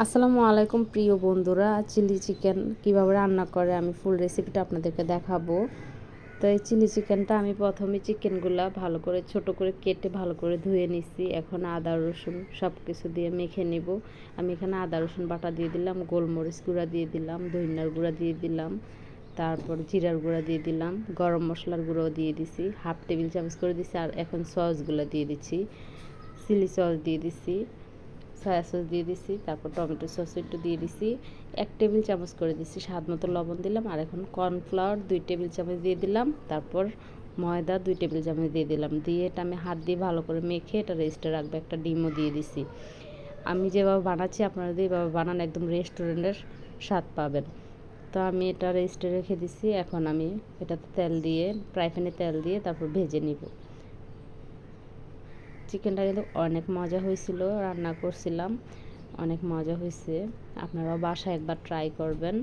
আসসালামু আলাইকুম প্রিয় বন্ধুরা, চিলি চিকেন কীভাবে রান্না করে আমি ফুল রেসিপিটা আপনাদেরকে দেখাবো। তো এই চিলি চিকেনটা আমি প্রথমে চিকেনগুলা ভালো করে ছোট করে কেটে ভালো করে ধুয়ে নিছি। এখন আদা রসুন সব কিছু দিয়ে মেখে নেব। আমি এখানে আদা রসুন বাটা দিয়ে দিলাম, গোলমরিচ গুঁড়া দিয়ে দিলাম, ধনিয়ার গুঁড়া দিয়ে দিলাম, তারপর জিরার গুঁড়া দিয়ে দিলাম, গরম মশলার গুঁড়ো দিয়ে দিছি, হাফ টেবিল চামচ করে দিছি। আর এখন সসগুলো দিয়ে দিচ্ছি, চিলি সস দিয়ে দিছি, সয়া সস দিয়ে দিছি, তারপর টমেটো সস একটু দিয়ে দিছি, 1 টেবিল চামচ করে দিছি, স্বাদ মতো লবণ দিলাম। আর এখন কর্নফ্লাওয়ার 2 টেবিল চামচ দিয়ে দিলাম, তারপর ময়দা 2 টেবিল চামচ দিয়ে দিলাম। দিয়ে এটা আমি হাত দিয়ে ভালো করে মেখে এটা রেস্টে রাখবো। একটা ডিমও দিয়ে দিছি। আমি যেভাবে বানাচ্ছি আপনারা যদি এভাবে বানান একদম রেস্টুরেন্টের স্বাদ পাবেন। তো আমি এটা রেস্টে রেখে দিছি। এখন আমি এটাতে তেল দিয়ে, ফ্রাই প্যানে তেল দিয়ে তারপর ভেজে নিব। চিকেনটা কিন্তু অনেক মজা হয়েছিল, রান্না করছিলাম, অনেক মজা হয়েছে। আপনারাও বাসায় একবার ট্রাই করবেন,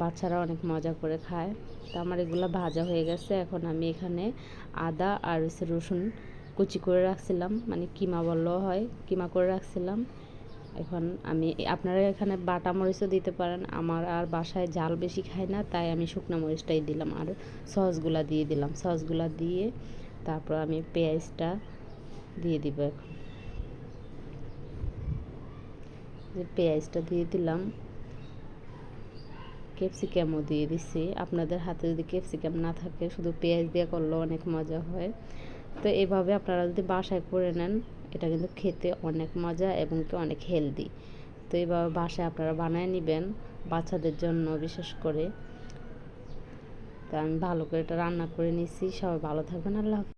বাচ্চারা অনেক মজা করে খায়। তো আমার এগুলো ভাজা হয়ে গেছে। এখন আমি এখানে আদা আর রসুন কুচি করে রাখছিলাম, মানে কিমা বললেও হয়, কিমা করে রাখছিলাম। এখন আমি আপনারা এখানে বাটা মরিচও দিতে পারেন। আমার আর বাসায় ঝাল বেশি খাই না, তাই আমি শুকনো মরিচটাই দিলাম। আর সসগুলা দিয়ে দিলাম, সসগুলা দিয়ে তারপর আমি পেঁয়াজটা দিয়ে দিব। এখন যে পেঁয়াজটা দিয়ে দিলাম, ক্যাপসিকামও দিয়ে দিছি। আপনাদের হাতে যদি ক্যাপসিকাম না থাকে শুধু পেঁয়াজ দিয়ে করলেও অনেক মজা হয়। তো এভাবে আপনারা যদি বাসায় করে নেন, এটা কিন্তু খেতে অনেক মজা এবং কি অনেক হেলদি। তো এইভাবে বাসায় আপনারা বানায় নেবেন, বাচ্চাদের জন্য বিশেষ করে। তো আমি ভালো করে এটা রান্না করে নিছি। সবাই ভালো থাকবেন। আল্লাহ হাফেজ।